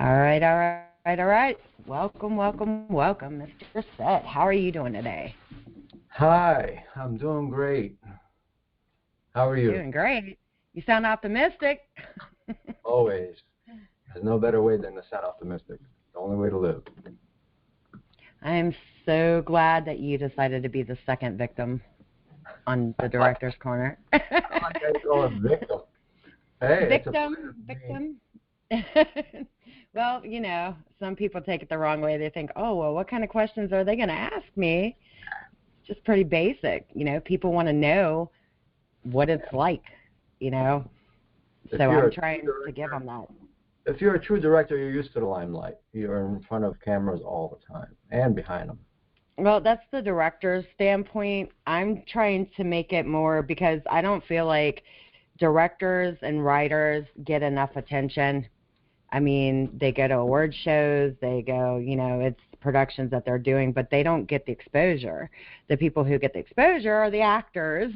All right, all right, all right. Welcome, welcome, welcome, Mr. Saad. How are you doing today? Hi, I'm doing great. How are you? Doing great. You sound optimistic. Always. There's no better way than to sound optimistic. The only way to live. I am so glad that you decided to be the second victim on the director's corner. I like how you call it victim. Hey, Victim. Well, some people take it the wrong way. They think, oh, well, what kind of questions are they going to ask me? It's just pretty basic. People want to know what it's like, So I'm trying to give them that. If you're a true director, you're used to the limelight. You're in front of cameras all the time and behind them. Well, that's the director's standpoint. I'm trying to make it more because I don't feel like directors and writers get enough attention. I mean, they go to award shows, they go, it's productions that they're doing, but they don't get the exposure. The people who get the exposure are the actors.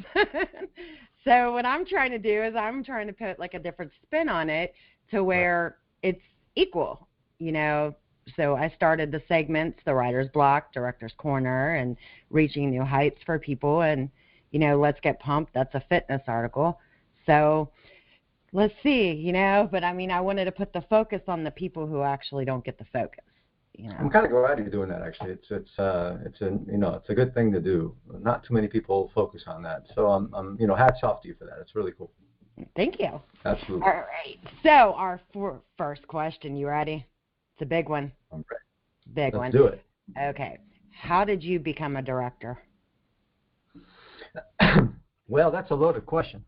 So what I'm trying to do is I'm trying to put like a different spin on it to where it's equal, So I started the segments, the writer's block, director's corner, and reaching new heights for people. And, let's get pumped. That's a fitness article. So let's see, but I mean, I wanted to put the focus on the people who actually don't get the focus. I'm kind of glad you're doing that. Actually, it's a good thing to do. Not too many people focus on that. So I'm hats off to you for that. It's really cool. Thank you. Absolutely. All right. So our first question, you ready? It's a big one. I'm ready. Big Let's one. do it. Okay. How did you become a director? Well, that's a loaded question.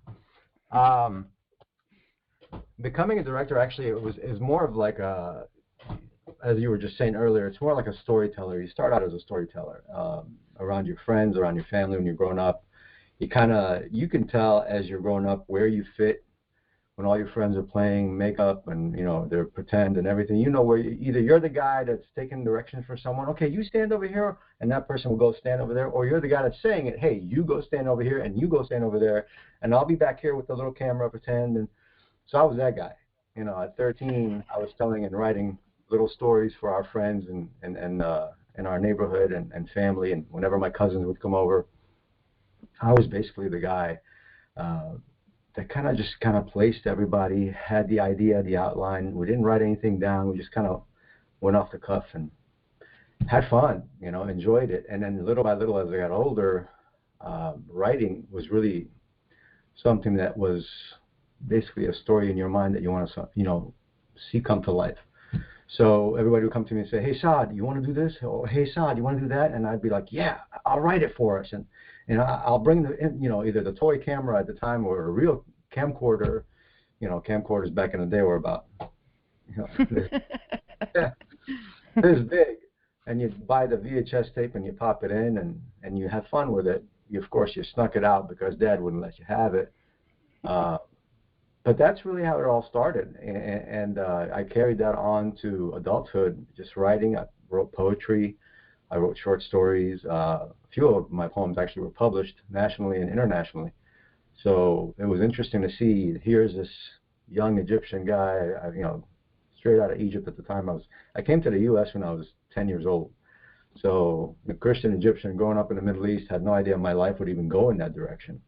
Becoming a director, actually, is more of like as you were just saying earlier, it's more like a storyteller. You start out as a storyteller around your friends, around your family when you're growing up. You can tell as you're growing up where you fit when all your friends are playing makeup and they're pretend and everything. Where either you're the guy that's taking directions for someone. Okay, you stand over here, and that person will go stand over there. Or you're the guy that's saying it. Hey, you go stand over here, and you go stand over there, and I'll be back here with the little camera pretend. And so I was that guy. At 13, I was telling and writing little stories for our friends and in our neighborhood and family. And whenever my cousins would come over, I was basically the guy that kind of placed everybody, had the idea, the outline. We didn't write anything down. We just kind of went off the cuff and had fun, enjoyed it. And then little by little, as I got older, writing was really something that was basically a story in your mind that you want to, see come to life. So everybody would come to me and say, hey, Saad, you want to do this? Or, hey, Saad, you want to do that? And I'd be like, yeah, I'll write it for us. And I'll bring either the toy camera at the time or a real camcorder. Camcorders back in the day were about, this big. And you buy the VHS tape and you pop it in and you have fun with it. Of course, you snuck it out because Dad wouldn't let you have it. But that's really how it all started, and I carried that on to adulthood, just writing. I wrote poetry, I wrote short stories. A few of my poems actually were published nationally and internationally. So it was interesting to see, here's this young Egyptian guy, straight out of Egypt at the time. I came to the U.S. when I was 10 years old. So the Christian Egyptian growing up in the Middle East had no idea my life would even go in that direction,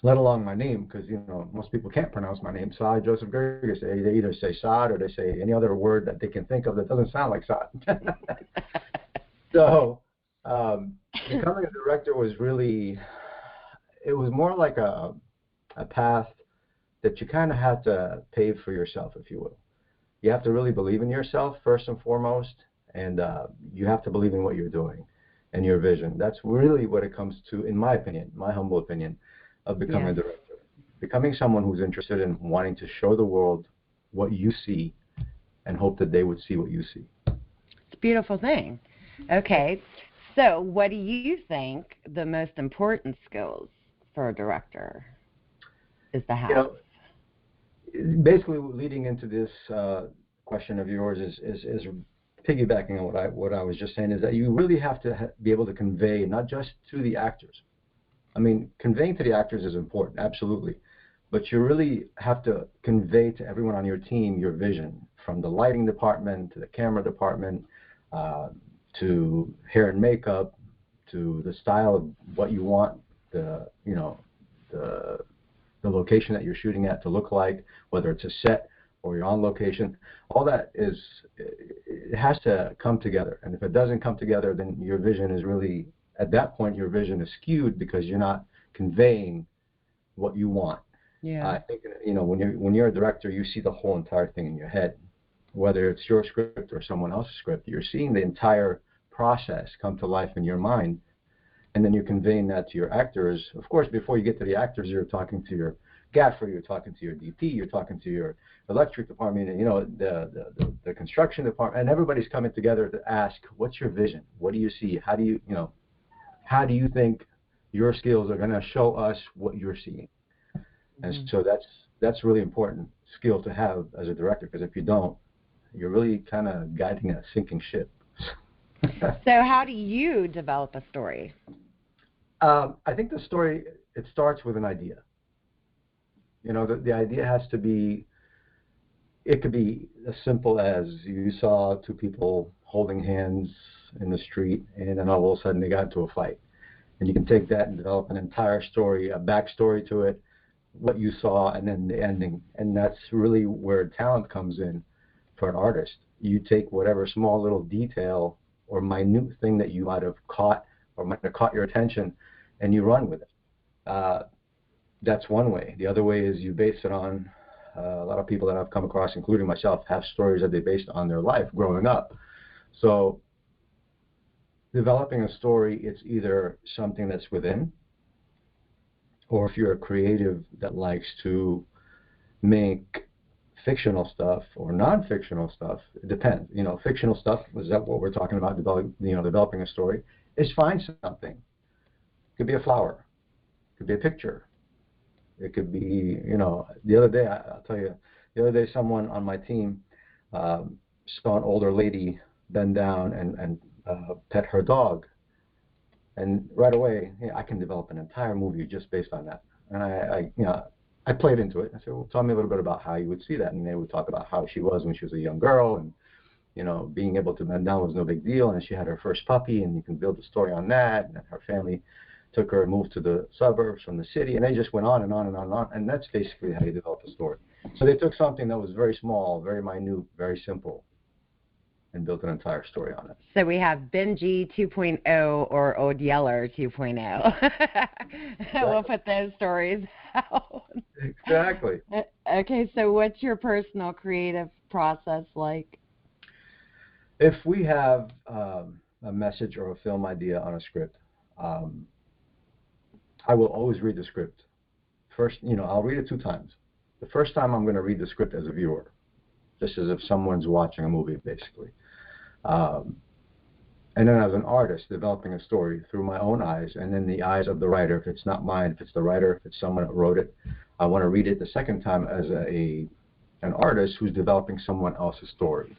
let alone my name, because most people can't pronounce my name, Saad Joseph Gerges. They either say Saad or they say any other word that they can think of that doesn't sound like Saad. So becoming a director was really, it was more like a path that you kind of have to pave for yourself, if you will. You have to really believe in yourself first and foremost, and you have to believe in what you're doing and your vision. That's really what it comes to, in my opinion, my humble opinion, of becoming a director. Becoming someone who's interested in wanting to show the world what you see and hope that they would see what you see. It's a beautiful thing. Okay, so what do you think the most important skills for a director is to have? Basically, leading into this question of yours is piggybacking on what I was just saying, is that you really have to be able to convey, not just to the actors. I mean, conveying to the actors is important, absolutely. But you really have to convey to everyone on your team your vision from the lighting department to the camera department to hair and makeup to the style of what you want the location that you're shooting at to look like, whether it's a set or you're on location. All that it has to come together. And if it doesn't come together, then your vision is really, at that point, your vision is skewed because you're not conveying what you want. Yeah. I think, when you're a director, you see the whole entire thing in your head. Whether it's your script or someone else's script, you're seeing the entire process come to life in your mind, and then you're conveying that to your actors. Of course, before you get to the actors, you're talking to your gaffer, you're talking to your DP, you're talking to your electric department, and the construction department, and everybody's coming together to ask, what's your vision? What do you see? How do you think your skills are going to show us what you're seeing? And so that's really important skill to have as a director, because if you don't, you're really kind of guiding a sinking ship. So how do you develop a story? I think the story, it starts with an idea. The idea has to be, it could be as simple as you saw two people holding hands in the street, and then all of a sudden they got into a fight. And you can take that and develop an entire story, a backstory to it, what you saw, and then the ending. And that's really where talent comes in for an artist. You take whatever small little detail or minute thing that you might have caught or might have caught your attention, and you run with it. That's one way. The other way is you base it on, a lot of people that I've come across, including myself, have stories that they based on their life growing up. So developing a story, it's either something that's within, or if you're a creative that likes to make fictional stuff or non-fictional stuff, it depends. Fictional stuff, is that what we're talking about, developing a story, is find something. It could be a flower. It could be a picture. It could be, the other day, I'll tell you, someone on my team saw an older lady bend down and pet her dog. And right away, I can develop an entire movie just based on that. And I played into it. I said, well, tell me a little bit about how you would see that. And they would talk about how she was when she was a young girl, and being able to bend down was no big deal. And she had her first puppy, and you can build a story on that. And her family took her and moved to the suburbs from the city, and they just went on and on and on and on. And that's basically how you develop a story. So they took something that was very small, very minute, very simple, and built an entire story on it. So we have Benji 2.0 or Old Yeller 2.0. Exactly. We'll put those stories out. Exactly. Okay, so what's your personal creative process like? If we have a message or a film idea on a script, I will always read the script. First, I'll read it 2 times. The first time I'm going to read the script as a viewer, just as if someone's watching a movie, basically. And then as an artist, developing a story through my own eyes and then the eyes of the writer. If it's not mine, if it's the writer, if it's someone that wrote it, I want to read it the second time as an artist who's developing someone else's story.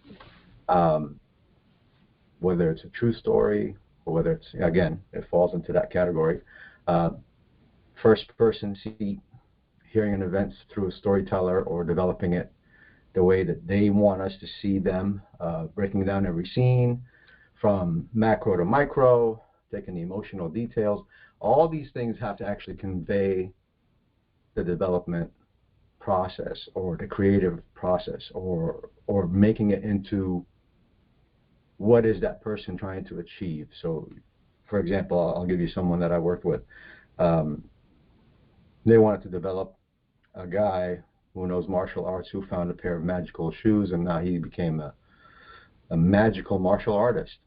Whether it's a true story or whether it's, again, it falls into that category. First person seat, hearing an event through a storyteller or developing it the way that they want us to see them, breaking down every scene from macro to micro, taking the emotional details. All these things have to actually convey the development process or the creative process or making it into what is that person trying to achieve. So, for example, I'll give you someone that I worked with. They wanted to develop a guy who knows martial arts, who found a pair of magical shoes, and now he became a magical martial artist.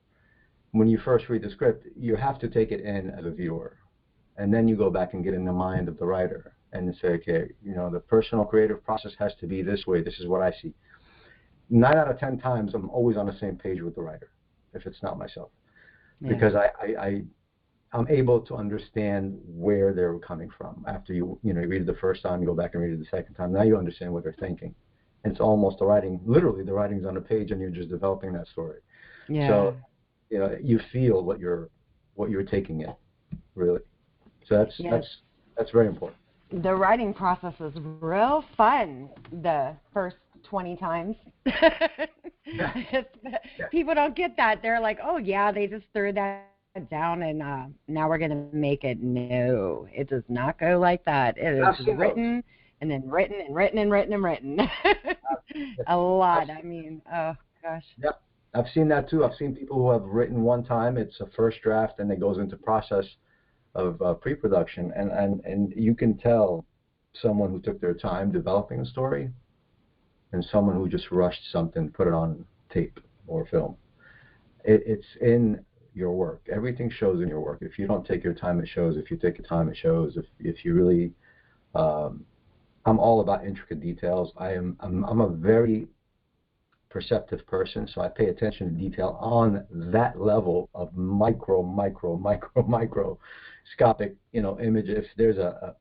When you first read the script, you have to take it in as a viewer, and then you go back and get in the mind of the writer and say, okay, the personal creative process has to be this way. This is what I see. 9 out of 10 times, I'm always on the same page with the writer, if it's not myself, because I'm able to understand where they're coming from. After you read it the first time, you go back and read it the second time. Now you understand what they're thinking. And it's almost the writing, literally the writing's on the page, and you're just developing that story. Yeah. So, you feel what you're taking in, really. So that's very important. The writing process is real fun. The first 20 times. Yeah. Yeah. People don't get that. They're like, oh, yeah, they just threw that down and now we're going to make it. No, it does not go like that. It is I've just seen those. written and then written and written and written and written. A lot. I mean, oh, gosh. Yeah, I've seen that too. I've seen people who have written one time, it's a first draft, and it goes into process of pre-production, and you can tell someone who took their time developing a story and someone who just rushed something, put it on tape or film. It's in your work. Everything shows in your work. If you don't take your time, it shows. If you take your time, it shows. If you really, I'm all about intricate details. I'm a very perceptive person, so I pay attention to detail on that level of microscopic, image. If there's a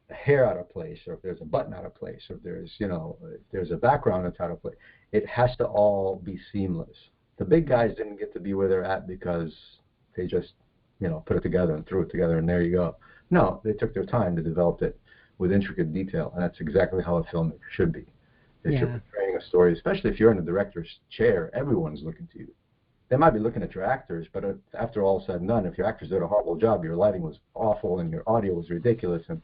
hair out of place, or if there's a button out of place, or if there's a background that's out of place, it has to all be seamless. The big guys didn't get to be where they're at because they just, put it together and threw it together and there you go. No, they took their time to develop it with intricate detail, and that's exactly how a filmmaker should be. If you're portraying a story, especially if you're in the director's chair, everyone's looking to you. They might be looking at your actors, but after all said and done, if your actors did a horrible job, your lighting was awful and your audio was ridiculous, and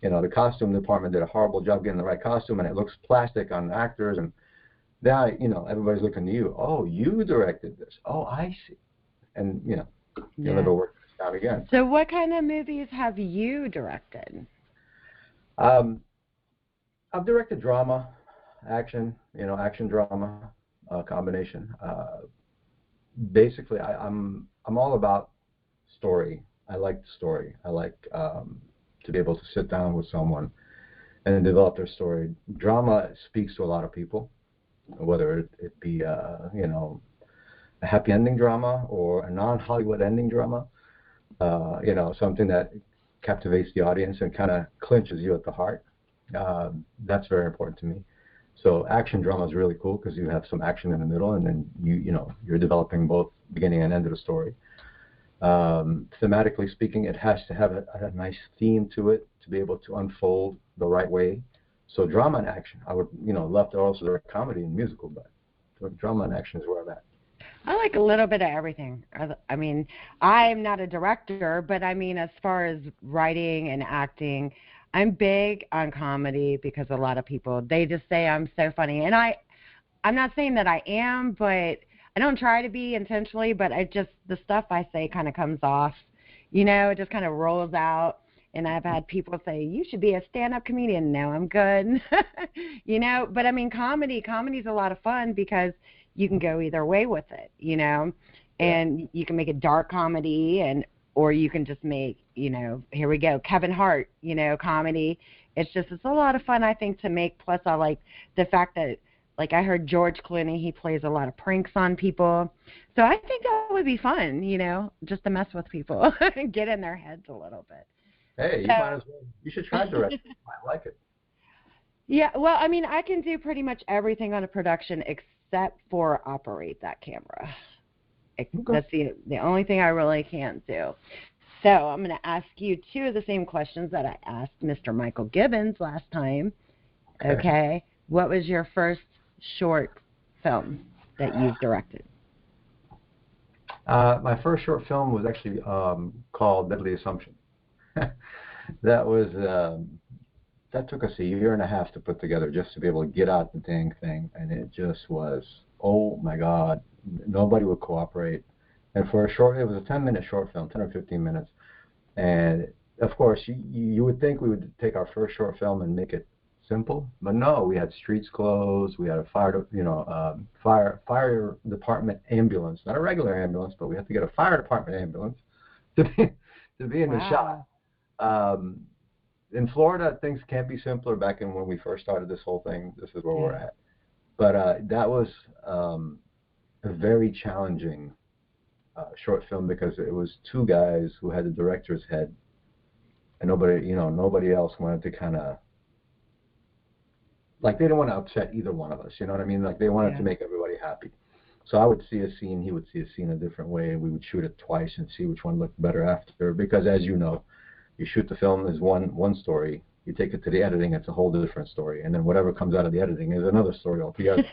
the costume department did a horrible job getting the right costume, and it looks plastic on actors, and now everybody's looking to you. Oh, you directed this. Oh, I see. And you'll never work this out again. So, what kind of movies have you directed? I've directed drama, action, action drama combination. Basically, I'm all about story. I like the story. I like to be able to sit down with someone and develop their story. Drama speaks to a lot of people, whether it be a happy ending drama or a non-Hollywood ending drama. Something that captivates the audience and kind of clinches you at the heart. That's very important to me. So action drama is really cool because you have some action in the middle, and then you're developing both beginning and end of the story. Thematically speaking, it has to have a nice theme to it to be able to unfold the right way. So drama and action. I would love to also direct comedy and musical, but drama and action is where I'm at. I like a little bit of everything. I mean, I'm not a director, but I mean, as far as writing and acting, I'm big on comedy because a lot of people, they just say I'm so funny. And I'm not saying that I am, but I don't try to be intentionally, but the stuff I say kind of comes off, it just kind of rolls out. And I've had people say, you should be a stand-up comedian. No, I'm good. But I mean, comedy's a lot of fun because you can go either way with it, and you can make a dark comedy or you can just make, here we go, Kevin Hart, comedy. It's a lot of fun, I think, to make. Plus, I like the fact that, like, I heard George Clooney, he plays a lot of pranks on people. So I think that would be fun, just to mess with people and get in their heads a little bit. Hey, you might as well. You should try directing. You might like it. Yeah, well, I mean, I can do pretty much everything on a production except for operate that camera. Okay. That's the only thing I really can't do. So I'm going to ask you two of the same questions that I asked Mr. Michael Gibbons last time. Okay. What was your first short film that you've directed? My first short film was actually called Deadly Assumption. That took us a year and a half to put together just to be able to get out the dang thing, and it just was, oh my God, nobody would cooperate. And it was a 10-minute short film, 10 or 15 minutes. And of course, you would think we would take our first short film and make it simple, but no, we had streets closed, we had a fire department ambulance, not a regular ambulance, but we had to get a fire department ambulance to be in the shot. In Florida, things can't be simpler. Back in when we first started this whole thing, this is where we're at. But that was a very challenging short film because it was two guys who had the director's head, and nobody else wanted to kind of, like, they didn't want to upset either one of us. You know what I mean? Like, they wanted to make everybody happy. So I would see a scene, he would see a scene a different way, and we would shoot it twice and see which one looked better after. Because as you know, you shoot the film as one story, You take it to the editing, it's a whole different story. And then whatever comes out of the editing is another story altogether.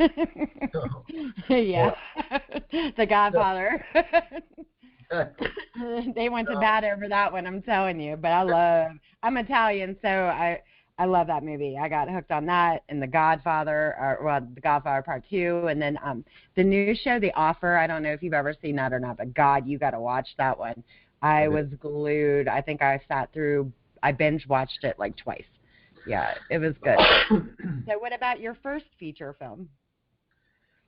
Yeah. The Godfather. They went to bat over that one, I'm telling you. But I'm Italian, so I love that movie. I got hooked on that and The Godfather, The Godfather Part 2, and then the new show, The Offer. I don't know if you've ever seen that or not, but God, you got to watch that one. I was glued. I think I binge watched it like twice. Yeah, it was good. So what about your first feature film?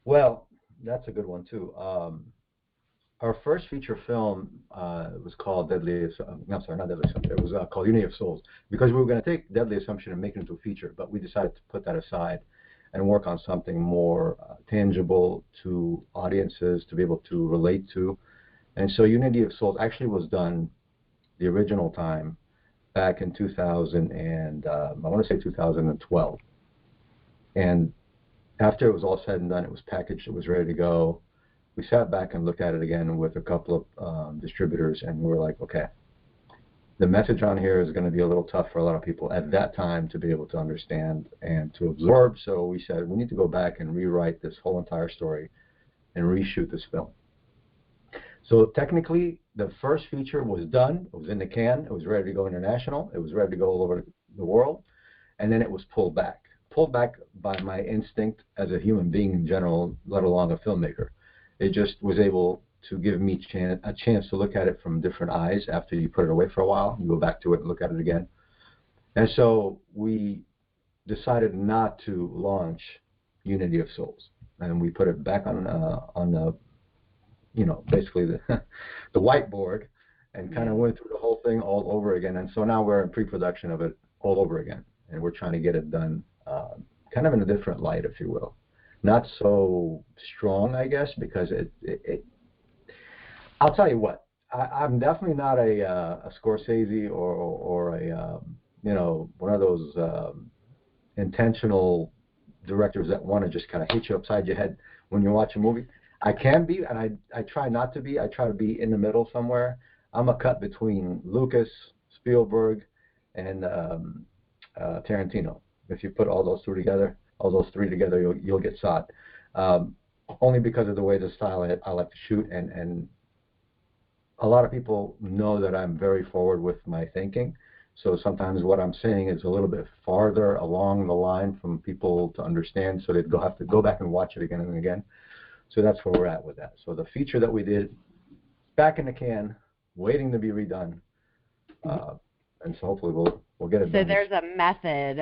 Well, that's a good one too. Our first feature film was called Not Deadly Assumption. It was called Unity of Souls, because we were going to take Deadly Assumption and make it into a feature, but we decided to put that aside and work on something more tangible to audiences to be able to relate to. And so Unity of Souls actually was done the original time back in 2000 and I want to say 2012. And after it was all said and done, it was packaged, it was ready to go. We sat back and looked at it again with a couple of distributors, and we were like, okay, the message on here is going to be a little tough for a lot of people at that time to be able to understand and to absorb. So we said, we need to go back and rewrite this whole entire story and reshoot this film. So technically, the first feature was done. It was in the can. It was ready to go international. It was ready to go all over the world. And then it was pulled back by my instinct as a human being in general, let alone a filmmaker. It just was able to give me a chance to look at it from different eyes after you put it away for a while. You go back to it and look at it again. And so we decided not to launch Unity of Souls. And we put it back on the basically the whiteboard, and kind of went through the whole thing all over again. And so now we're in pre-production of it all over again, and we're trying to get it done kind of in a different light, if you will. Not so strong, I guess, because it I'll tell you what, I'm definitely not a Scorsese or a one of those intentional directors that want to just kind of hit you upside your head when you watch a movie. I can be, and I try not to be. I try to be in the middle somewhere. I'm a cut between Lucas, Spielberg, and Tarantino. If you put all those three together, you'll get Saad. Only because of the way the style I like to shoot, and a lot of people know that I'm very forward with my thinking. So sometimes what I'm saying is a little bit farther along the line from people to understand, so they'd have to go back and watch it again and again. So that's where we're at with that. So the feature that we did, back in the can, waiting to be redone, and so hopefully we'll get it done. So there's a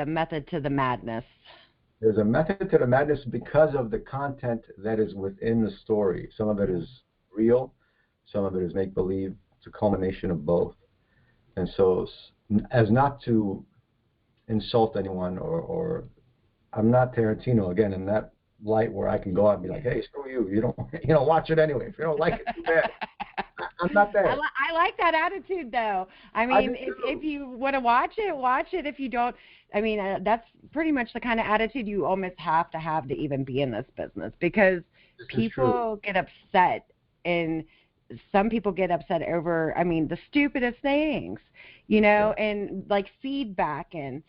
method to the madness. There's a method to the madness because of the content that is within the story. Some of it is real, some of it is make-believe. It's a culmination of both. And so, as not to insult anyone, or I'm not Tarantino again in that light where I can go out and be like, hey, screw you, you don't watch it anyway. If you don't like it, too bad. I'm not that. I like that attitude, though. I mean, if you want to watch it, watch it. If you don't, I mean, that's pretty much the kind of attitude you almost have to even be in this business, because people get upset, and some people get upset over, I mean, the stupidest things, and like feedback. And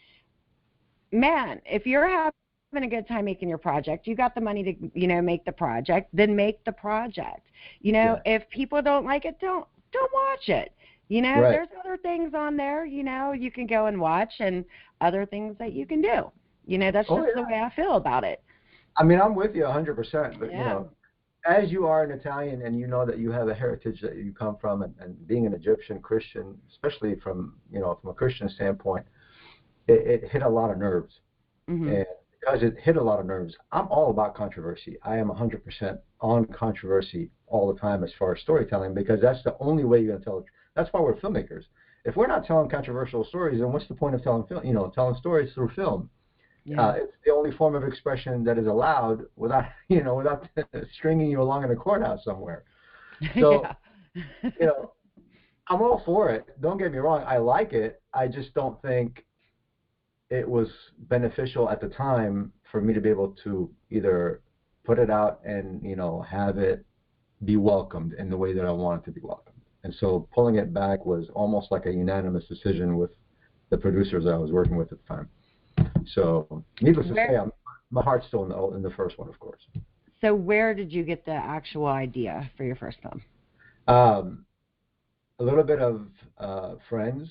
man, if you're having a good time making your project, you got the money to make the project, then make the project. If people don't like it, don't watch it. Right. There's other things on there you can go and watch, and other things that you can do. That's just the way I feel about it. I mean, I'm with you 100%, but as you are an Italian, and that you have a heritage that you come from, and being an Egyptian Christian, especially from a Christian standpoint, it hit a lot of nerves. Mm-hmm. And because it hit a lot of nerves, I'm all about controversy. I am 100% on controversy all the time as far as storytelling, because that's the only way you're going to tell it. That's why we're filmmakers. If we're not telling controversial stories, then what's the point of telling stories through film? Yeah. It's the only form of expression that is allowed without stringing you along in a courthouse somewhere. So, I'm all for it. Don't get me wrong. I like it. I just don't think it was beneficial at the time for me to be able to either put it out and, have it be welcomed in the way that I want it to be welcomed. And so pulling it back was almost like a unanimous decision with the producers that I was working with at the time. So, needless to say, my heart's still in the first one, of course. So where did you get the actual idea for your first film? A little bit of friends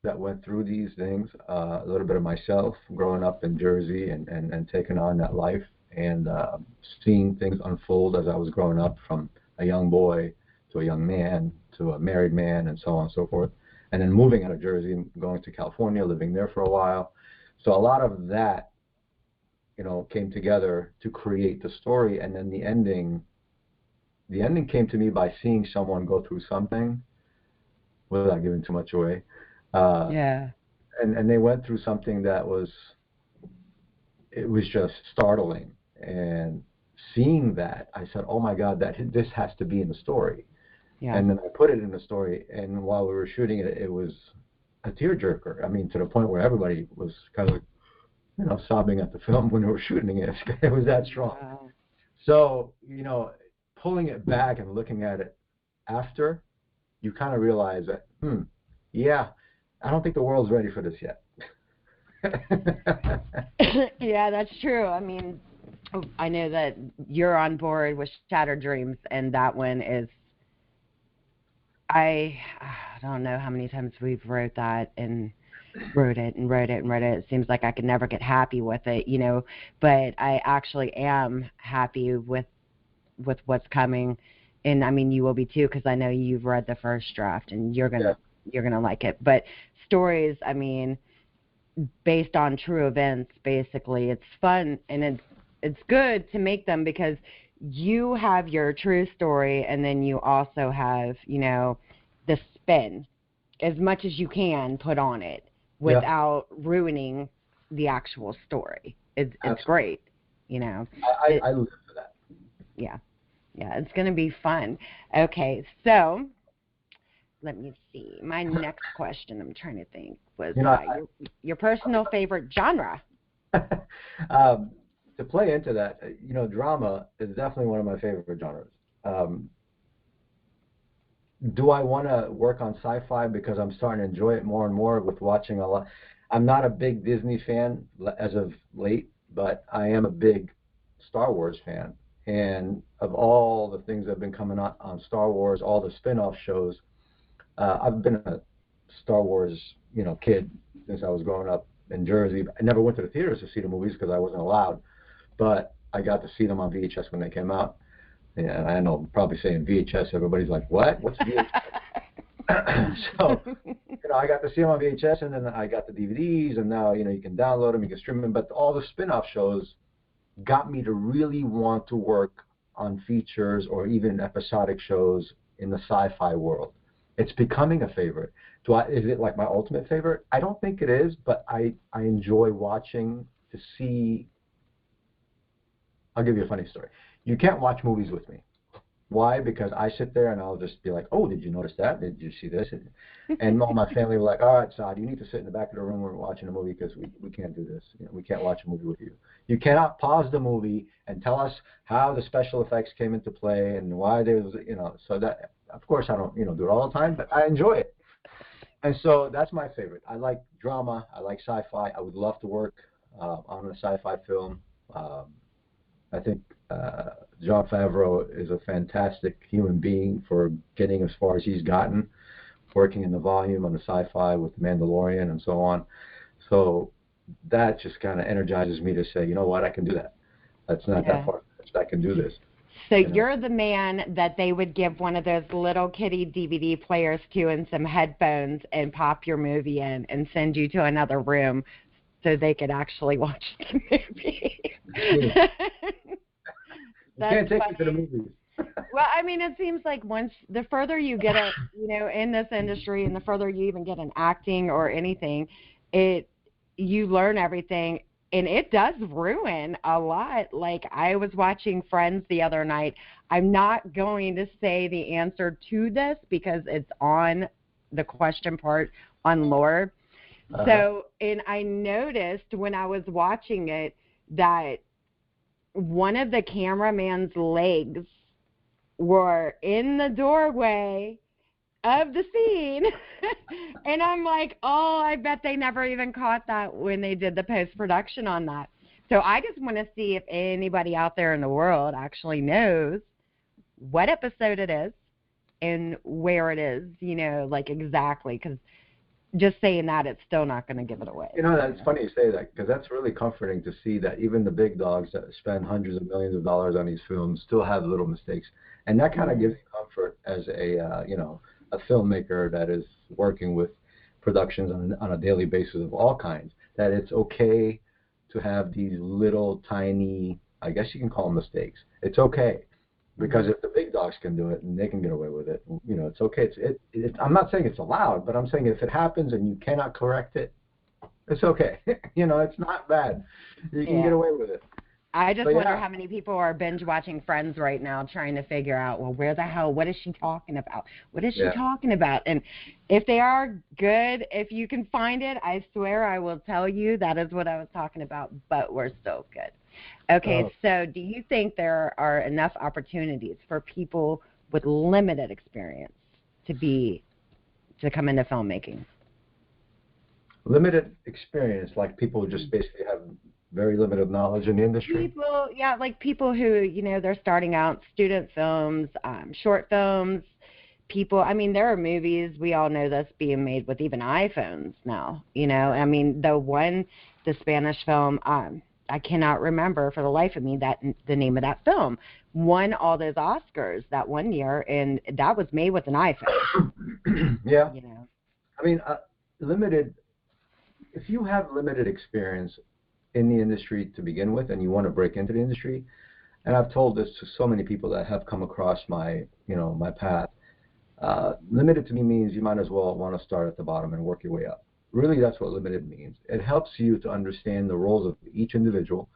that went through these things, a little bit of myself growing up in Jersey and taking on that life and seeing things unfold as I was growing up, from a young boy to a young man to a married man and so on and so forth. And then moving out of Jersey and going to California, living there for a while. So a lot of that, came together to create the story. And then the ending came to me by seeing someone go through something without giving too much away. Yeah. And they went through something that was just startling. And seeing that, I said, oh my God, this has to be in the story. Yeah. And then I put it in the story. And while we were shooting it, it was a tearjerker. I mean, to the point where everybody was kind of, sobbing at the film when we were shooting it. It was that strong. Wow. So, pulling it back and looking at it after, you kind of realize that, yeah, I don't think the world's ready for this yet. Yeah, that's true. I mean, I know that you're on board with Shattered Dreams, and that one is, I don't know how many times we've wrote that and wrote it. It seems like I could never get happy with it, but I actually am happy with what's coming. And I mean, you will be too, because I know you've read the first draft and you're gonna like it. But stories, I mean, based on true events, basically, it's fun and it's good to make them because you have your true story, and then you also have, the spin as much as you can put on it without ruining the actual story. It's great, I live for that. Yeah, it's going to be fun. Okay, so let me see. My next question, I'm trying to think, was your personal favorite genre. To play into that, drama is definitely one of my favorite genres. Do I want to work on sci-fi because I'm starting to enjoy it more and more with watching a lot? I'm not a big Disney fan as of late, but I am a big Star Wars fan. And of all the things that have been coming out on Star Wars, all the spin-off shows, I've been a Star Wars, kid since I was growing up in Jersey. I never went to the theaters to see the movies because I wasn't allowed, but I got to see them on VHS when they came out. And I know, probably saying VHS, everybody's like, what? What's VHS? So, I got to see them on VHS, and then I got the DVDs, and now, you can download them, you can stream them. But all the spin-off shows got me to really want to work on features or even episodic shows in the sci-fi world. It's becoming a favorite. Is it like my ultimate favorite? I don't think it is, but I enjoy watching to see. I'll give you a funny story. You can't watch movies with me. Why? Because I sit there and I'll just be like, oh, did you notice that? Did you see this? And all my family were like, all right, Saad, you need to sit in the back of the room when we're watching a movie because we can't do this. We can't watch a movie with you. You cannot pause the movie and tell us how the special effects came into play and why there was, so that, of course, I don't, do it all the time, but I enjoy it. And so that's my favorite. I like drama. I like sci-fi. I would love to work on a sci-fi film. I think Jon Favreau is a fantastic human being for getting as far as he's gotten, working in the volume on the sci-fi with Mandalorian and so on. So that just kind of energizes me to say, you know what, I can do that. That's not that far. I can do this. So you're the man that they would give one of those little kitty DVD players to and some headphones and pop your movie in and send you to another room so they could actually watch the movie. You can't take me to the movies. Well, I mean, it seems like the further you get, in this industry, and the further you even get in acting or anything, you learn everything, and it does ruin a lot. Like, I was watching Friends the other night. I'm not going to say the answer to this because it's on the question part on lore. So, and I noticed when I was watching it that one of the cameraman's legs were in the doorway of the scene. And I'm like, oh, I bet they never even caught that when they did the post-production on that. So I just want to see if anybody out there in the world actually knows what episode it is and where it is, like exactly, because just saying that, it's still not going to give it away. That's funny you say that, because that's really comforting to see that even the big dogs that spend hundreds of millions of dollars on these films still have little mistakes. And that kind of gives you comfort as a filmmaker that is working with productions on a daily basis of all kinds, that it's okay to have these little tiny, I guess you can call them mistakes. It's okay. Because if the big dogs can do it and they can get away with it, it's okay. I'm not saying it's allowed, but I'm saying if it happens and you cannot correct it, it's okay. It's not bad. You can get away with it. I just wonder how many people are binge watching Friends right now trying to figure out, well, where the hell, what is she talking about? What is she talking about? And if they are good, if you can find it, I swear I will tell you that is what I was talking about, but we're still good. Okay, so do you think there are enough opportunities for people with limited experience to come into filmmaking? Limited experience, like people who just basically have very limited knowledge in the industry? Like people who, they're starting out, student films, short films, there are movies, we all know this, being made with even iPhones now, the Spanish film, I cannot remember for the life of me the name of that film, won all those Oscars that one year, and that was made with an iPhone. Yeah. Limited, if you have limited experience in the industry to begin with and you want to break into the industry, and I've told this to so many people that have come across my path, limited to me means you might as well want to start at the bottom and work your way up. Really, that's what limited means. It helps you to understand the roles of each individual.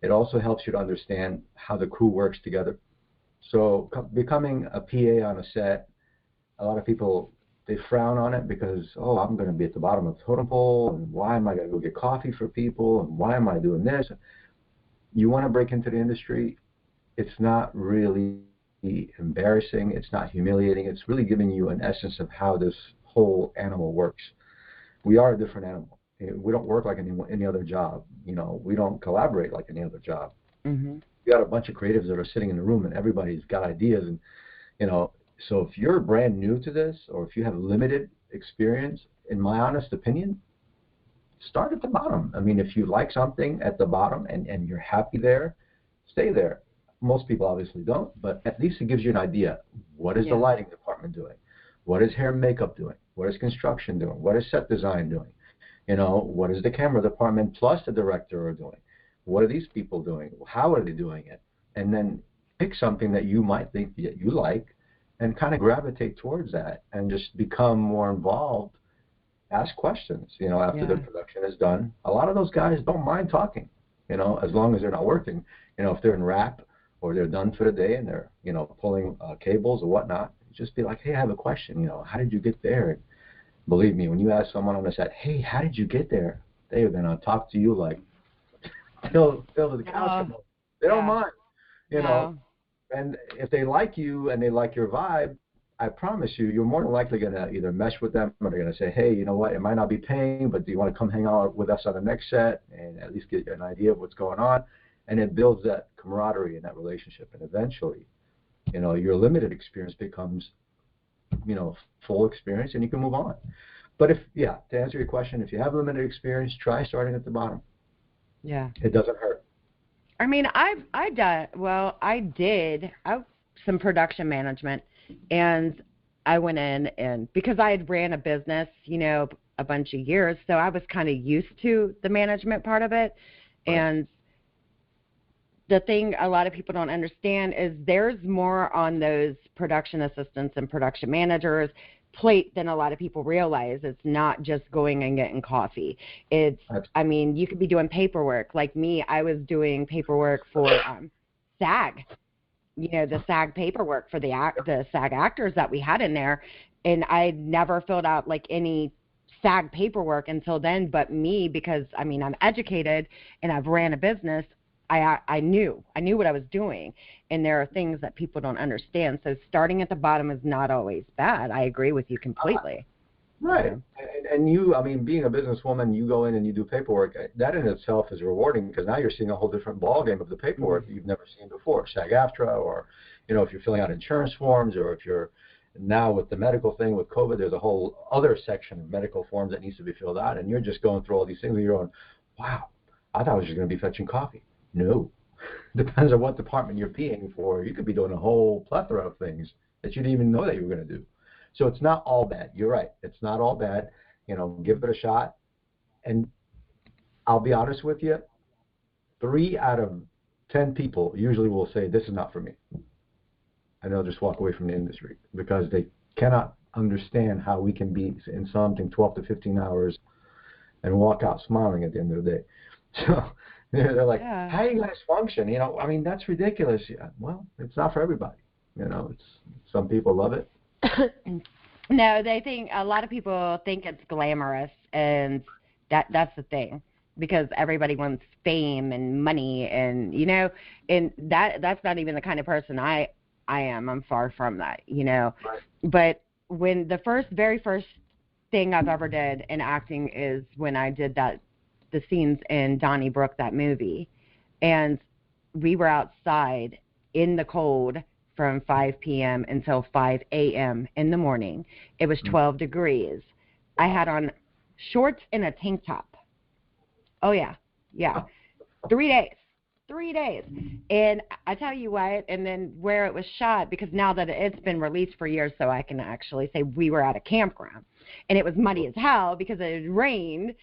It also helps you to understand how the crew works together. So becoming a PA on a set, a lot of people, they frown on it because, I'm going to be at the bottom of the totem pole, and why am I going to go get coffee for people, and why am I doing this? You want to break into the industry, it's not really embarrassing, it's not humiliating, it's really giving you an essence of how this whole animal works. We are a different animal. We don't work like any other job. We don't collaborate like any other job. Mm-hmm. You got a bunch of creatives that are sitting in the room, and everybody's got ideas. And so if you're brand new to this, or if you have limited experience, in my honest opinion, start at the bottom. If you like something at the bottom and you're happy there, stay there. Most people obviously don't, but at least it gives you an idea. What is the lighting department doing? What is hair and makeup doing? What is construction doing? What is set design doing? What is the camera department plus the director are doing? What are these people doing? How are they doing it? And then pick something that you might think that you like and kind of gravitate towards that and just become more involved. Ask questions, after the production is done. A lot of those guys don't mind talking, as long as they're not working. If they're in wrap or they're done for the day and they're, pulling cables or whatnot, just be like, hey, I have a question, how did you get there? And believe me, when you ask someone on the set, hey, how did you get there? They are going to talk to you like, till the cows come up. They don't mind, And if they like you and they like your vibe, I promise you, you're more than likely going to either mesh with them or they're going to say, hey, you know what, it might not be paying, but do you want to come hang out with us on the next set and at least get an idea of what's going on? And it builds that camaraderie and that relationship. And eventually, your limited experience becomes, full experience, and you can move on. But to answer your question, if you have limited experience, try starting at the bottom. Yeah. It doesn't hurt. I did some production management, and I went in, and because I had ran a business, a bunch of years, so I was kind of used to the management part of it. Right. And the thing a lot of people don't understand is there's more on those production assistants and production managers' plate than a lot of people realize. It's not just going and getting coffee. You could be doing paperwork. Like me, I was doing paperwork for SAG, the SAG paperwork for the SAG actors that we had in there, and I never filled out like any SAG paperwork until then. But me, because I'm educated and I've ran a business, I knew what I was doing, and there are things that people don't understand. So starting at the bottom is not always bad. I agree with you completely. Right. And you, I mean, being a businesswoman, you go in and you do paperwork. That in itself is rewarding because now you're seeing a whole different ballgame of the paperwork that you've never seen before. SAG-AFTRA, or, if you're filling out insurance forms, or if you're now with the medical thing with COVID, there's a whole other section of medical forms that needs to be filled out. And you're just going through all these things and you're going, wow, I thought I was just going to be fetching coffee. No. Depends on what department you're PAing for. You could be doing a whole plethora of things that you didn't even know that you were going to do. So it's not all bad. You're right. It's not all bad. Give it a shot. And I'll be honest with you, 3 out of 10 people usually will say, this is not for me. And they'll just walk away from the industry because they cannot understand how we can be in something 12 to 15 hours and walk out smiling at the end of the day. So they're like, how do you guys function? I mean, that's ridiculous. Yeah, well, it's not for everybody. It's some people love it. No, they think, a lot of people think it's glamorous, and that's the thing, because everybody wants fame and money, and and that's not even the kind of person I am. I'm far from that, Right. But when the very first thing I've ever did in acting is when I did the scenes in Donnybrook, that movie, and we were outside in the cold from 5 p.m. until 5 a.m. in the morning. It was 12 degrees. I had on shorts and a tank top. Oh, yeah. 3 days. 3 days. And I tell you what, and then where it was shot, because now that it's been released for years, so I can actually say we were at a campground. And it was muddy as hell because it had rained,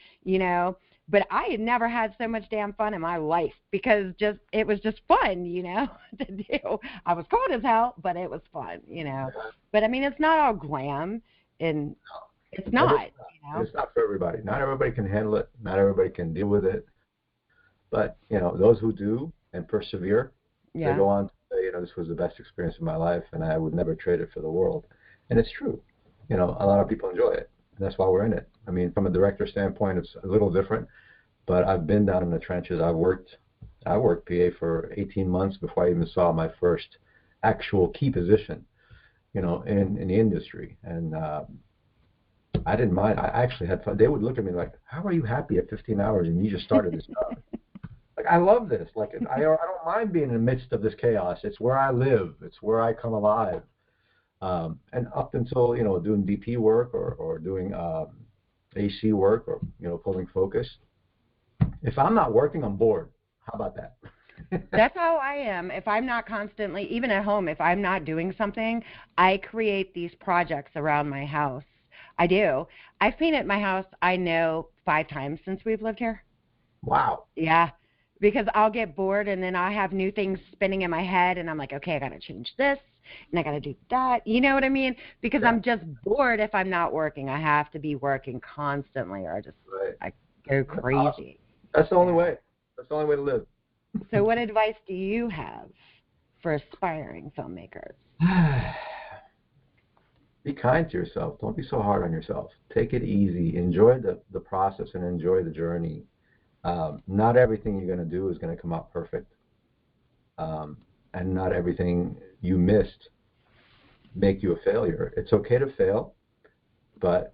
But I had never had so much damn fun in my life because it was just fun, to do. I was cold as hell, but it was fun, But I mean, it's not all glam, and it's not. It's not for everybody. Not everybody can handle it. Not everybody can deal with it. But those who do and persevere, they go on to say, this was the best experience of my life, and I would never trade it for the world. And it's true. A lot of people enjoy it. And that's why we're in it. I mean, from a director standpoint, it's a little different, but I've been down in the trenches. I worked PA for 18 months before I even saw my first actual key position, in the industry. And I didn't mind. I actually had fun. They would look at me like, how are you happy at 15 hours and you just started this job? Like, I love this. Like, I don't mind being in the midst of this chaos. It's where I live. It's where I come alive. And up until, doing DP work or doing AC work or, pulling focus, if I'm not working, I'm bored. How about that? That's how I am. If I'm not constantly, even at home, if I'm not doing something, I create these projects around my house. I do. I've painted my house, I know, 5 times since we've lived here. Wow. Yeah. Because I'll get bored and then I have new things spinning in my head and I'm like, okay, I got to change this and I got to do that. You know what I mean? Because I'm just bored if I'm not working. I have to be working constantly or I go crazy. That's the only way. That's the only way to live. So what advice do you have for aspiring filmmakers? Be kind to yourself. Don't be so hard on yourself. Take it easy. Enjoy the process and enjoy the journey. Not everything you're going to do is going to come out perfect. And not everything you missed make you a failure. It's okay to fail, but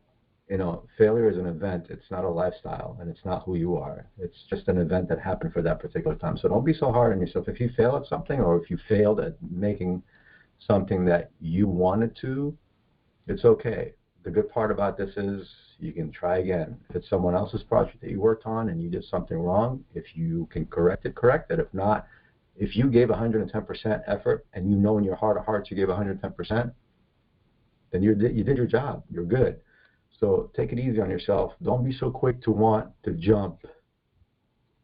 failure is an event. It's not a lifestyle, and it's not who you are. It's just an event that happened for that particular time. So don't be so hard on yourself. If you fail at something, or if you failed at making something that you wanted to, it's okay. The good part about this is you can try again. If it's someone else's project that you worked on and you did something wrong, if you can correct it, correct it. If not, if you gave 110% effort and in your heart of hearts you gave 110%, then you did your job. You're good. So take it easy on yourself. Don't be so quick to want to jump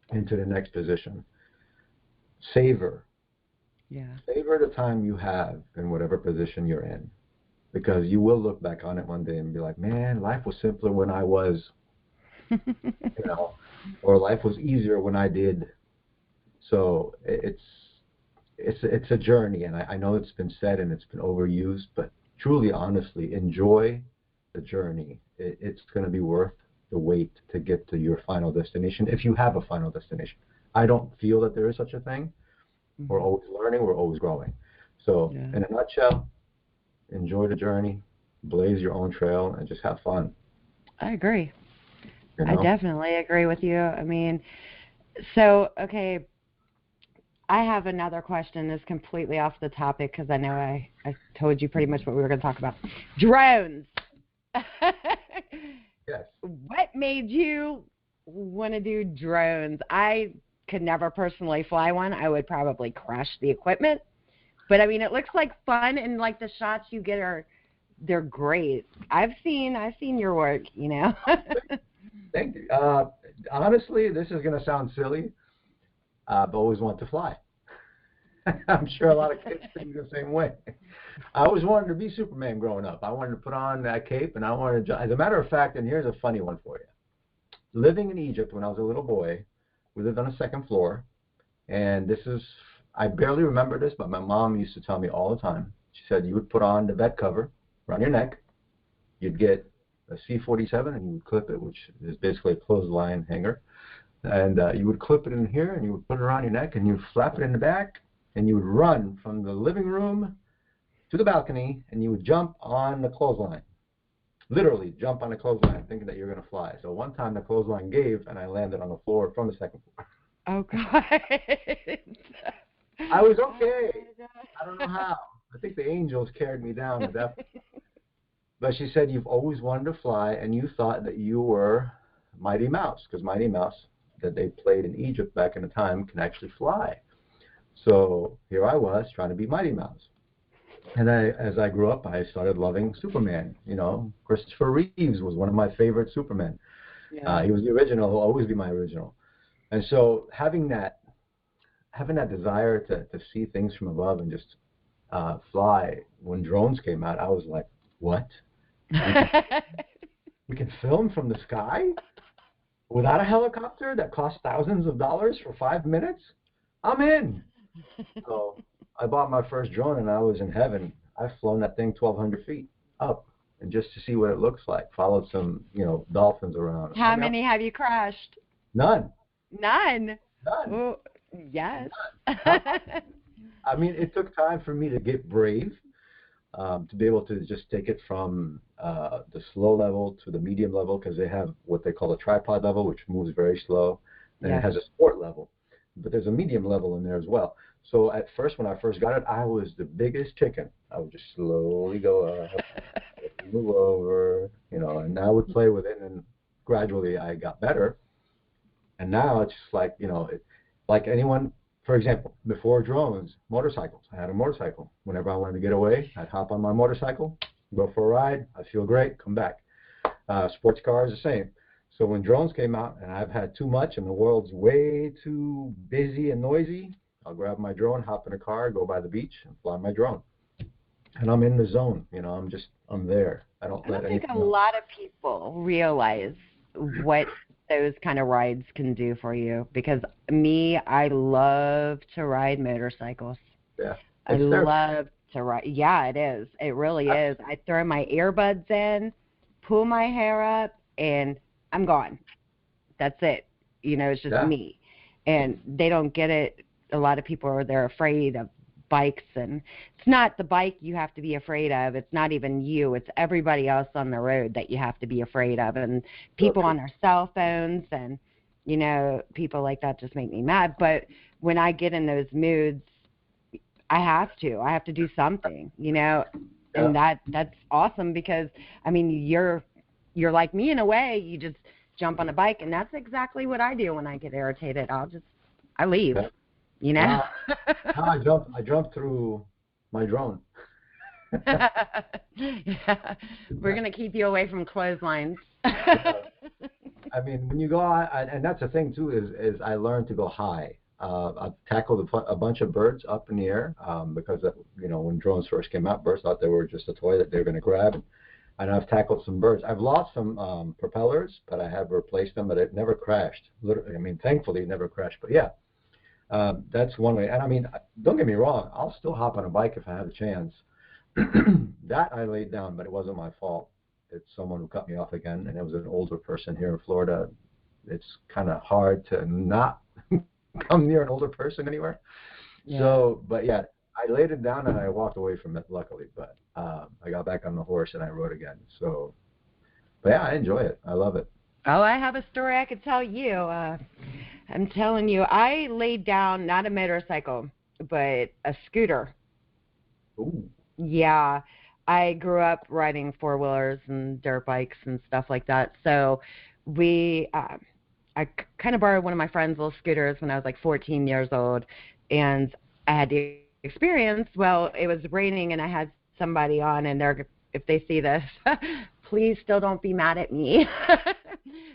into the next position. Savor. Yeah. Savor the time you have in whatever position you're in. Because you will look back on it one day and be like, man, life was simpler when I was, or life was easier when I did. So it's a journey, and I know it's been said and it's been overused, but truly, honestly, enjoy the journey. It's going to be worth the wait to get to your final destination if you have a final destination. I don't feel that there is such a thing. Mm-hmm. We're always learning. We're always growing. So in a nutshell, enjoy the journey, blaze your own trail, and just have fun. I agree. You know? I definitely agree with you. I mean, so, okay, I have another question that's completely off the topic because I know I told you pretty much what we were going to talk about. Drones. Yes. What made you want to do drones? I could never personally fly one. I would probably crash the equipment. But, I mean, it looks like fun, and, like, the shots you get they're great. I've seen your work, you know. Thank you. Honestly, this is going to sound silly. I've always wanted to fly. I'm sure a lot of kids think the same way. I always wanted to be Superman growing up. I wanted to put on that cape, and I wanted to, as a matter of fact, and here's a funny one for you. Living in Egypt when I was a little boy, we lived on a second floor, and I barely remember this, but my mom used to tell me all the time. She said you would put on the bed cover around your neck, you'd get a C-47, and you would clip it, which is basically a clothesline hanger, and you would clip it in here, and you would put it around your neck, and you would flap it in the back, and you would run from the living room to the balcony, and you would jump on the clothesline. Literally jump on the clothesline thinking that you're going to fly. So one time the clothesline gave, and I landed on the floor from the second floor. Oh, God. I was okay. I don't know how. I think the angels carried me down at that point. But she said, you've always wanted to fly, and you thought that you were Mighty Mouse, because Mighty Mouse, that they played in Egypt back in the time, can actually fly. So here I was trying to be Mighty Mouse. And as I grew up, I started loving Superman. You know, Christopher Reeves was one of my favorite Supermen. Yeah. He was the original. He'll always be my original. And so having that desire to see things from above and just fly, when drones came out, I was like, what? We can film from the sky without a helicopter that costs thousands of dollars for 5 minutes? I'm in. So I bought my first drone, and I was in heaven. I've flown that thing 1,200 feet up, and just to see what it looks like. Followed some, dolphins around. How many have you crashed? None. None? None. Oh, yes. None. I mean, it took time for me to get brave, to be able to just take it from the slow level to the medium level, because they have what they call a tripod level, which moves very slow. And it has a sport level. But there's a medium level in there as well. So at first, when I first got it, I was the biggest chicken. I would just slowly go up, move over, and I would play with it, and gradually I got better. And now it's just like, like anyone, for example, before drones, motorcycles. I had a motorcycle. Whenever I wanted to get away, I'd hop on my motorcycle, go for a ride, I feel great, come back. Sports cars, the same. So when drones came out, and I've had too much, and the world's way too busy and noisy, I'll grab my drone, hop in a car, go by the beach, and fly my drone. And I'm in the zone. I'm there. I don't think a lot of people realize what those kind of rides can do for you. Because I love to ride motorcycles. Yeah. I love to ride. Yeah, it is. It really is. I throw my earbuds in, pull my hair up, and I'm gone. That's it. It's just me. And they don't get it. A lot of people they're afraid of bikes, and it's not the bike you have to be afraid of. It's not even you. It's everybody else on the road that you have to be afraid of, and people on their cell phones, and people like that just make me mad. But when I get in those moods, I have to do something, and that's awesome, because I mean you're like me in a way. You just jump on a bike, and that's exactly what I do when I get irritated. I leave. I jumped through my drone. Yeah. We're going to keep you away from clotheslines. I mean, when you go out, and that's the thing too, is I learned to go high. I've tackled a bunch of birds up in the air, because when drones first came out, birds thought they were just a toy that they were going to grab. And I've tackled some birds. I've lost some propellers, but I have replaced them, but it never crashed. Literally, I mean, thankfully it never crashed. But yeah. That's one way. And I mean, don't get me wrong, I'll still hop on a bike if I have a chance. That I laid down, but it wasn't my fault. It's someone who cut me off again, and it was an older person here in Florida. It's kind of hard to not come near an older person anywhere. Yeah. So, but yeah, I laid it down and I walked away from it, luckily. But I got back on the horse and I rode again. So, but yeah, I enjoy it. I love it. Oh, I have a story I could tell you. I'm telling you, I laid down not a motorcycle, but a scooter. Ooh. Yeah, I grew up riding four-wheelers and dirt bikes and stuff like that. So I kind of borrowed one of my friend's little scooters when I was like 14 years old, and I had the experience. Well, it was raining, and I had somebody on, and if they see this, please still don't be mad at me.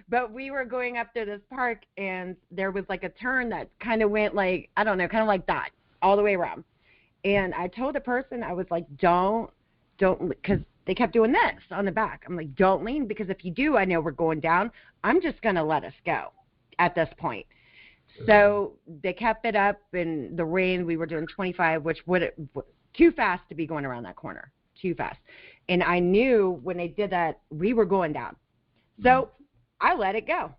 But we were going up to this park, and there was like a turn that kind of went like, I don't know, kind of like that, all the way around. And I told the person, I was like, don't, because they kept doing this on the back. I'm like, don't lean, because if you do, I know we're going down. I'm just going to let us go at this point. So they kept it up in the rain. We were doing 25, which too fast to be going around that corner, too fast. And I knew when they did that, we were going down. So I let it go.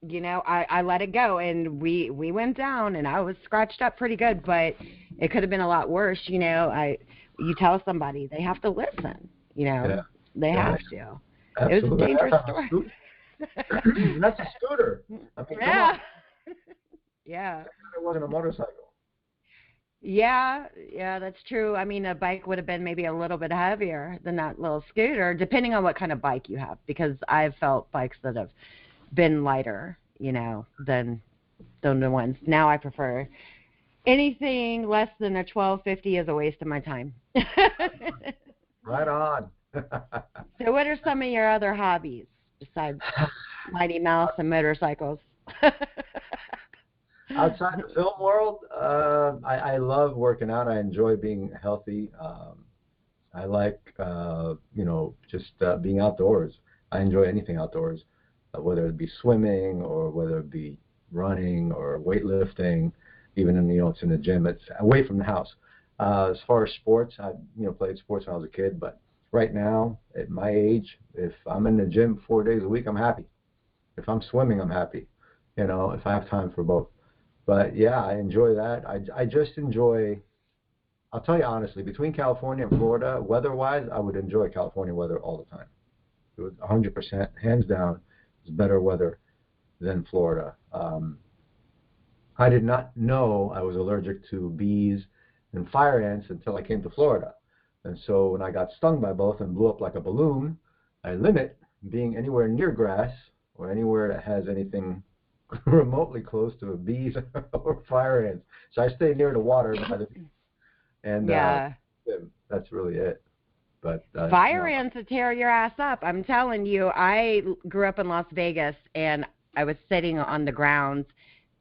I let it go, and we went down, and I was scratched up pretty good, but it could have been a lot worse. You tell somebody, they have to listen. Yeah. They have to. Absolutely. It was a dangerous story. That's a scooter. I mean, Yeah. come on. Yeah. It wasn't a motorcycle. Yeah, that's true. I mean, a bike would have been maybe a little bit heavier than that little scooter, depending on what kind of bike you have, because I've felt bikes that have been lighter, than the ones. Now I prefer anything less than a 1250 is a waste of my time. Right on. So what are some of your other hobbies besides Mighty Mouse and motorcycles? Outside the film world, I love working out. I enjoy being healthy. I like, just being outdoors. I enjoy anything outdoors, whether it be swimming or whether it be running or weightlifting. Even in, it's in the gym. It's away from the house. As far as sports, I played sports when I was a kid, but right now at my age, if I'm in the gym 4 days a week, I'm happy. If I'm swimming, I'm happy. If I have time for both. But yeah, I enjoy that. I just enjoy. I'll tell you honestly, between California and Florida, weather-wise, I would enjoy California weather all the time. It was 100%, hands down, it's better weather than Florida. I did not know I was allergic to bees and fire ants until I came to Florida. And so when I got stung by both and blew up like a balloon, I limit being anywhere near grass or anywhere that has anything remotely close to bees or fire ants. So I stay near the water by the beach. And yeah. That's really it. But fire ants will tear your ass up. I'm telling you, I grew up in Las Vegas, and I was sitting on the grounds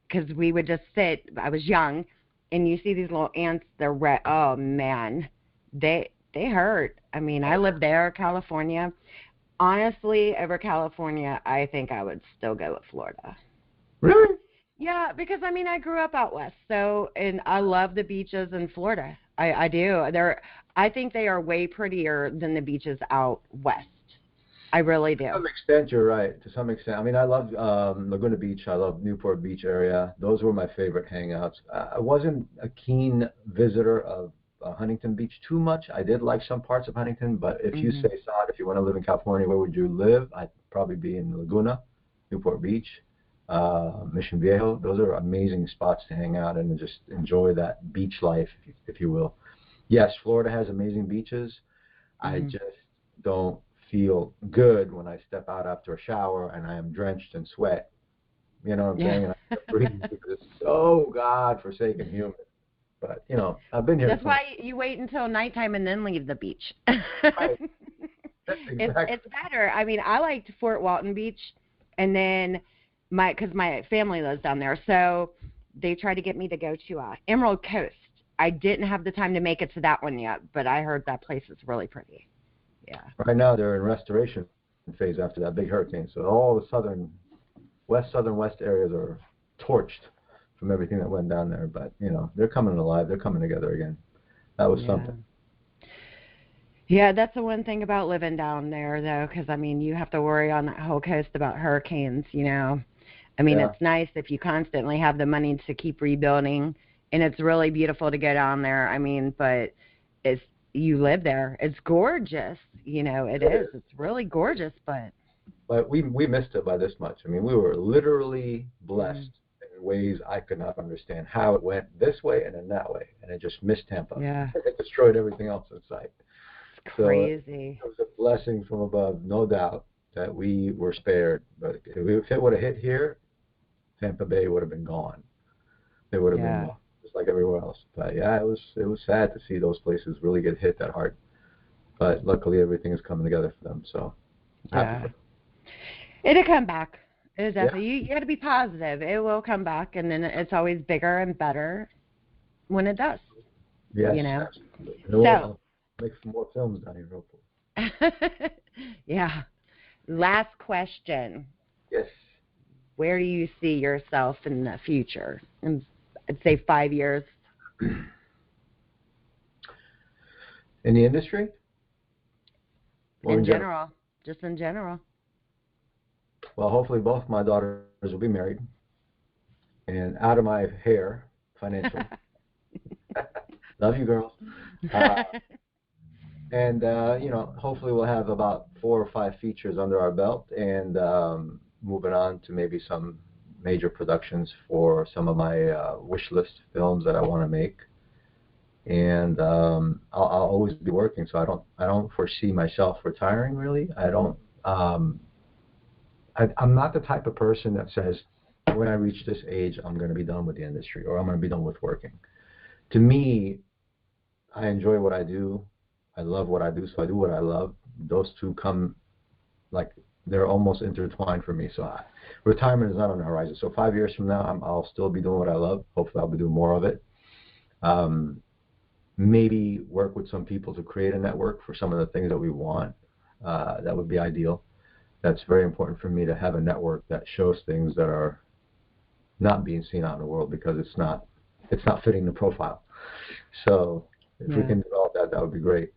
because we would just sit. I was young, and you see these little ants. They're red. Oh man, they hurt. I mean, I lived there, California. Honestly, over California, I think I would still go with Florida. Really? Yeah, because I mean, I grew up out west, and I love the beaches in Florida. I do. I think they are way prettier than the beaches out west. I really do. To some extent, you're right. To some extent. I mean, I love Laguna Beach. I love Newport Beach area. Those were my favorite hangouts. I wasn't a keen visitor of Huntington Beach too much. I did like some parts of Huntington, but if you say, Saad, if you want to live in California, where would you live? I'd probably be in Laguna, Newport Beach, Mission Viejo. Those are amazing spots to hang out and just enjoy that beach life, if you will. Yes, Florida has amazing beaches. I just don't feel good when I step out after a shower and I am drenched in sweat. You know what I'm saying? And I can't breathe because it's so God-forsaken humid. But, I've been here. That's why you wait until nighttime and then leave the beach. Right. Exactly. It's better. I mean, I liked Fort Walton Beach, and then because my family lives down there, so they tried to get me to go to Emerald Coast. I didn't have the time to make it to that one yet, but I heard that place is really pretty. Yeah. Right now they're in restoration phase after that big hurricane, so all the southern west areas are torched from everything that went down there. But they're coming alive. They're coming together again. That was something. Yeah, that's the one thing about living down there, though, because I mean, you have to worry on that whole coast about hurricanes. I I mean, Yeah. it's nice if you constantly have the money to keep rebuilding, and it's really beautiful to go down there. I mean, but it's you live there. It's gorgeous. You know, it is. It's really gorgeous, but we missed it by this much. I mean, we were literally blessed in ways I could not understand how it went this way and then that way, and it just missed Tampa. Yeah. It destroyed everything else in sight. It's crazy. So it was a blessing from above, no doubt, that we were spared. But if it would have hit here, Tampa Bay would have been gone. They would have been gone, just like everywhere else. But yeah, it was sad to see those places really get hit that hard. But luckily, everything is coming together for them. So yeah, it'll come back. It definitely. You got to be positive. It will come back, and then it's always bigger and better when it does. Yes, you know. Absolutely. So make some more films down here, hopefully. Yeah. Last question. Yes. Where do you see yourself in the future? I'd say 5 years. In the industry? Or in general. Just in general. Well, hopefully both my daughters will be married and out of my hair financially. Love you, girls. And, hopefully we'll have about 4 or 5 features under our belt and moving on to maybe some major productions for some of my wish list films that I want to make. And I'll always be working, so I don't foresee myself retiring, really. I'm not the type of person that says, when I reach this age, I'm going to be done with the industry or I'm going to be done with working. To me, I enjoy what I do. I love what I do, so I do what I love. Those two come, like, they're almost intertwined for me. So retirement is not on the horizon. So 5 years from now, I'll still be doing what I love. Hopefully I'll be doing more of it. Maybe work with some people to create a network for some of the things that we want. That would be ideal. That's very important for me to have a network that shows things that are not being seen out in the world because it's not fitting the profile. So if we can develop that, that would be great.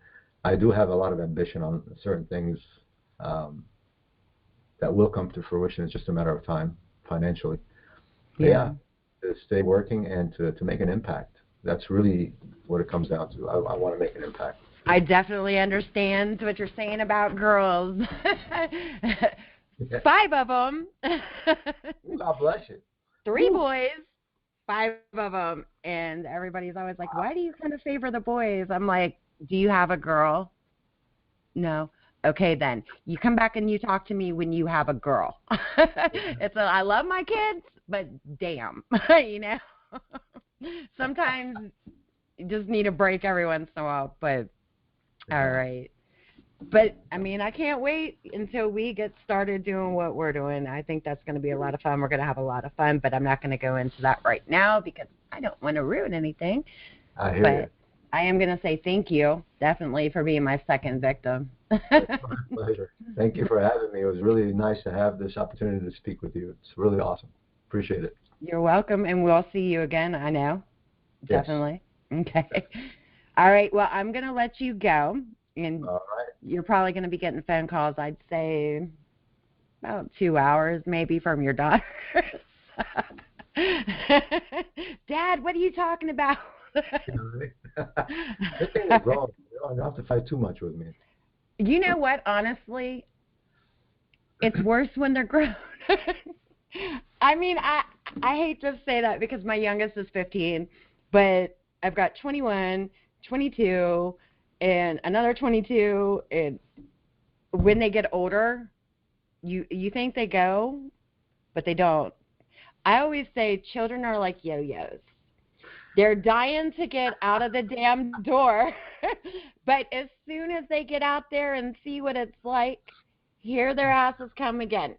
I do have a lot of ambition on certain things that will come to fruition. It's just a matter of time financially. To stay working and to make an impact. That's really what it comes down to. I want to make an impact. I definitely understand what you're saying about girls. 5 of them. God bless you. 3 boys, 5 of them. And everybody's always like, why do you kind of favor the boys? I'm like, do you have a girl? No. Okay, then. You come back and you talk to me when you have a girl. I love my kids, but damn, Sometimes you just need a break every once in a while, but all right. But, I mean, I can't wait until we get started doing what we're doing. I think that's going to be a lot of fun. We're going to have a lot of fun, but I'm not going to go into that right now because I don't want to ruin anything. I hear you. I am going to say thank you, definitely, for being my second victim. It's my pleasure. Thank you for having me. It was really nice to have this opportunity to speak with you. It's really awesome. Appreciate it. You're welcome, and we'll see you again, I know. Yes. Definitely. Okay. All right. Well, I'm going to let you go, and all right. You're probably going to be getting phone calls, I'd say, about 2 hours maybe from your daughter. Dad, what are you talking about? This thing is grown. You don't have to fight too much with me. You know what? Honestly, it's worse when they're grown. I mean, I hate to say that because my youngest is 15, but I've got 21, 22, and another 22. And when they get older, you think they go, but they don't. I always say children are like yo-yos. They're dying to get out of the damn door, but as soon as they get out there and see what it's like, here their asses come again.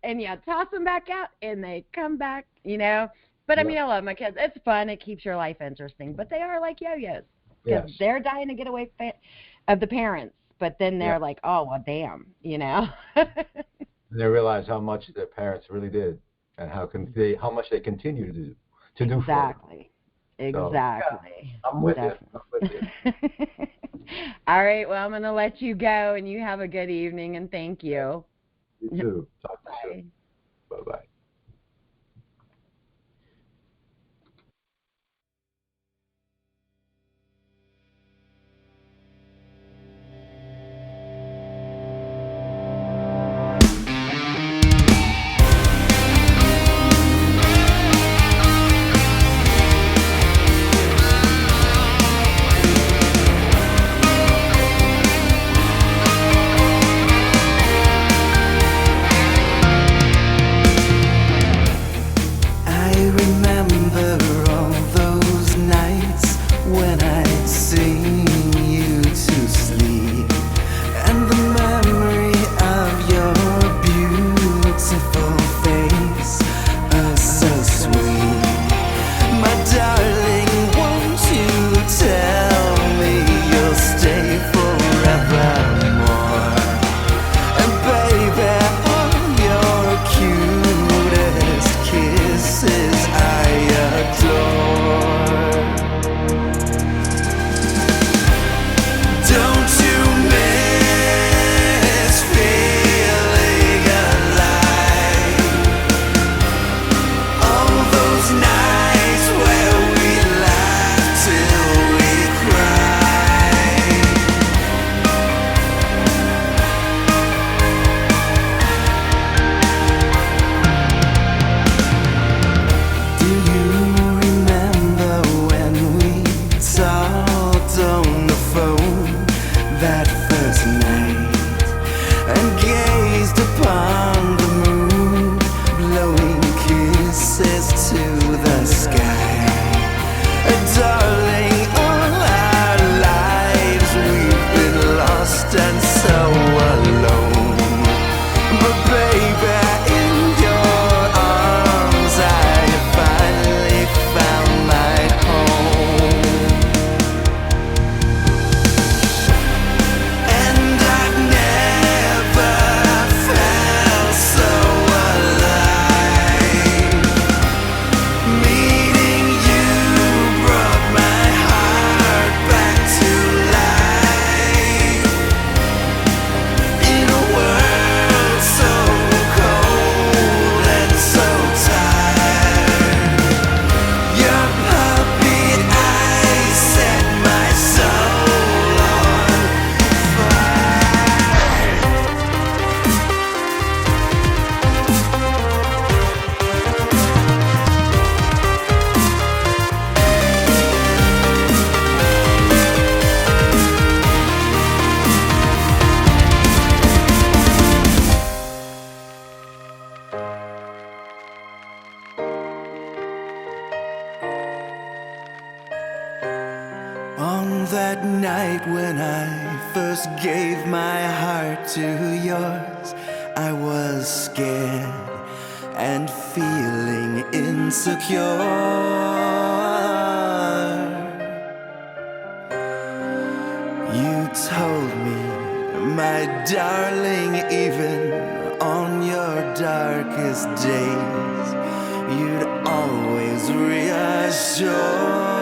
And you toss them back out, and they come back, But, I mean, I love my kids. It's fun. It keeps your life interesting. But they are like yo-yos because they're dying to get away of the parents. But then they're like, oh, well, damn, And they realize how much their parents really did and how much they continue to do. Exactly. So, I'm with you. All right. Well, I'm going to let you go, and you have a good evening, and thank you. You too. Talk to you soon. Bye-bye. night when I first gave my heart to yours, I was scared and feeling insecure. You told me, my darling, even on your darkest days, you'd always reassure